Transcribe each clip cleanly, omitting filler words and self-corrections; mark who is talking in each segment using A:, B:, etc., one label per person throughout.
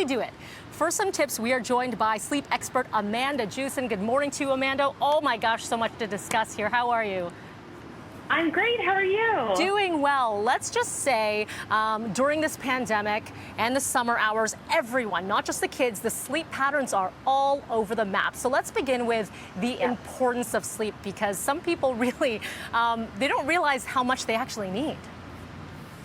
A: we do it? For some tips, we are joined by sleep expert Amanda Jewson. Good morning to you, Amanda. Oh my gosh, so much to discuss here. How are you?
B: I'm great. How are you?
A: Doing well. Let's just say during this pandemic and the summer hours, everyone, not just the kids, the sleep patterns are all over the map. So let's begin with the importance of sleep, because some people really, they don't realize how much they actually need.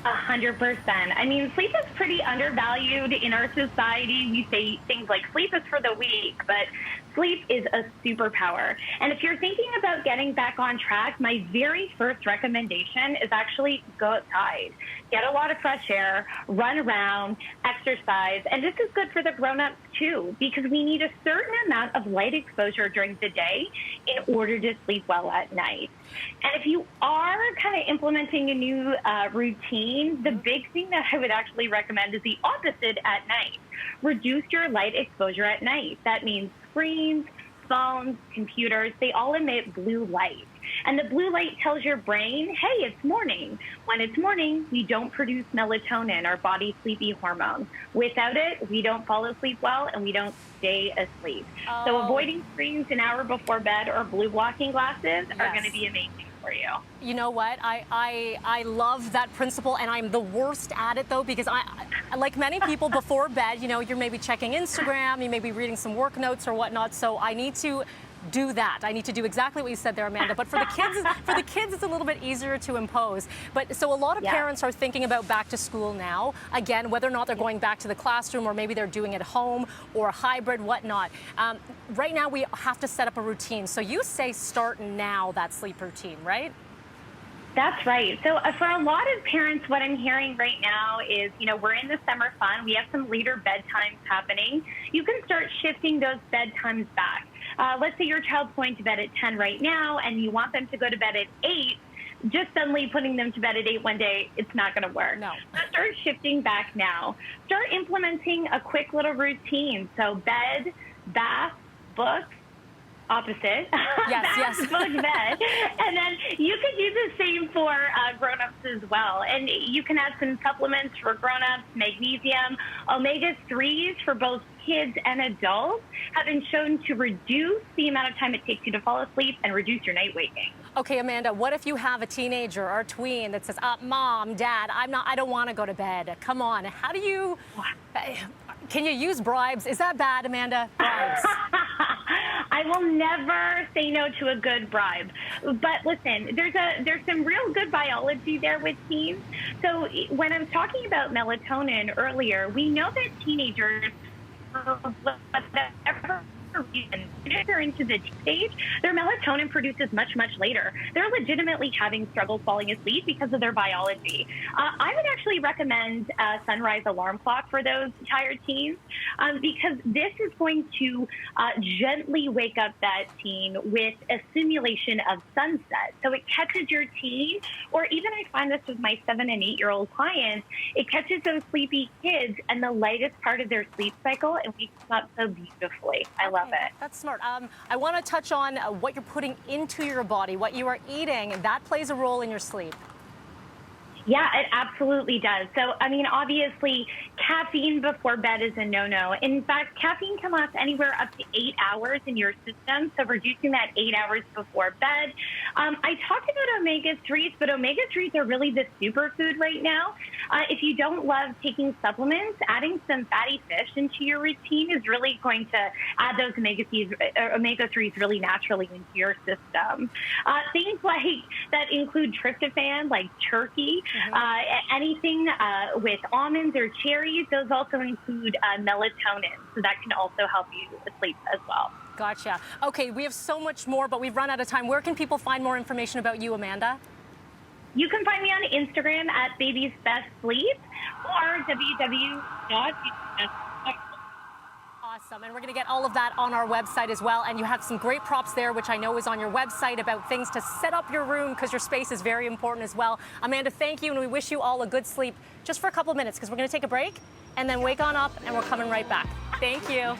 B: 100%. I mean, sleep is pretty undervalued in our society. We say things like sleep is for the weak, but sleep is a superpower. And if you're thinking about getting back on track, my very first recommendation is actually go outside. Get a lot of fresh air, run around, exercise. And this is good for the grown-ups too, because we need a certain amount of light exposure during the day in order to sleep well at night. And if you are kind of implementing a new routine, the big thing that I would actually recommend is the opposite at night. Reduce your light exposure at night. That means screens, phones, computers, they all emit blue light. And the blue light tells your brain, hey, it's morning. When it's morning, we don't produce melatonin, our body's sleepy hormone. Without it, we don't fall asleep well and we don't stay asleep. So avoiding screens an hour before bed or blue blocking glasses are going to be amazing for you.
A: You know what? I love that principle, and I'm the worst at it though, because I like many people before bed, you know, you're maybe checking Instagram, you may be reading some work notes or whatnot. So I need to do that. I need to do exactly what you said there, Amanda. But for the kids, it's a little bit easier to impose. But so a lot of parents are thinking about back to school now. Again, whether or not they're going back to the classroom, or maybe they're doing it at home or hybrid, whatnot. Right now, we have to set up a routine. So you say start now, that sleep routine, right?
B: That's right. So for a lot of parents, what I'm hearing right now is, you know, we're in the summer fun. We have some later bedtimes happening. You can start shifting those bedtimes back. Let's say your child's going to bed at 10 right now and you want them to go to bed at 8. Just suddenly putting them to bed at 8 one day, it's not going to work. No. So start shifting back now. Start implementing a quick little routine. So bed, bath, books. Opposite.
A: Yes.
B: Book bed. And then you could do the same for grown-ups as well. And you can add some supplements for grown-ups, magnesium. Omega-3s for both kids and adults have been shown to reduce the amount of time it takes you to fall asleep and reduce your night waking.
A: Okay, Amanda, what if you have a teenager or a tween that says, Mom, Dad, I don't want to go to bed. Come on. How do you, can you use bribes? Is that bad, Amanda? Bribes.
B: I will never say no to a good bribe. But listen, there's some real good biology there with teens. So when I was talking about melatonin earlier, we know that teenagers, for whatever reason, if they're into the stage, their melatonin produces much later. They're legitimately having struggles falling asleep because of their biology. I would actually recommend a sunrise alarm clock for those tired teens, because this is going to gently wake up that teen with a simulation of sunset. So it catches your teen, or even I find this with my 7- and 8-year-old clients, it catches those sleepy kids and the lightest part of their sleep cycle and wakes them up so beautifully. I love it.
A: That's smart. I want to touch on what you're putting into your body, what you are eating. That plays a role in your sleep.
B: Yeah, it absolutely does. So, I mean, obviously, caffeine before bed is a no-no. In fact, caffeine can last anywhere up to 8 hours in your system, so reducing that 8 hours before bed. I talked about omega-3s, but omega-3s are really the superfood right now. If you don't love taking supplements, adding some fatty fish into your routine is really going to add those omega-3s really naturally into your system. Things like that include tryptophan, like turkey, anything with almonds or cherries, those also include melatonin, so that can also help you sleep as well.
A: Gotcha. Okay, we have so much more, but we've run out of time. Where can people find more information about you, Amanda?
B: You can find me on Instagram at Baby's Best Sleep or www.babysbestSleep.com.
A: Awesome. And we're going to get all of that on our website as well. And you have some great props there, which I know is on your website, about things to set up your room, because your space is very important as well. Amanda, thank you. And we wish you all a good sleep just for a couple of minutes, because we're going to take a break and then wake on up and we're coming right back. Thank you.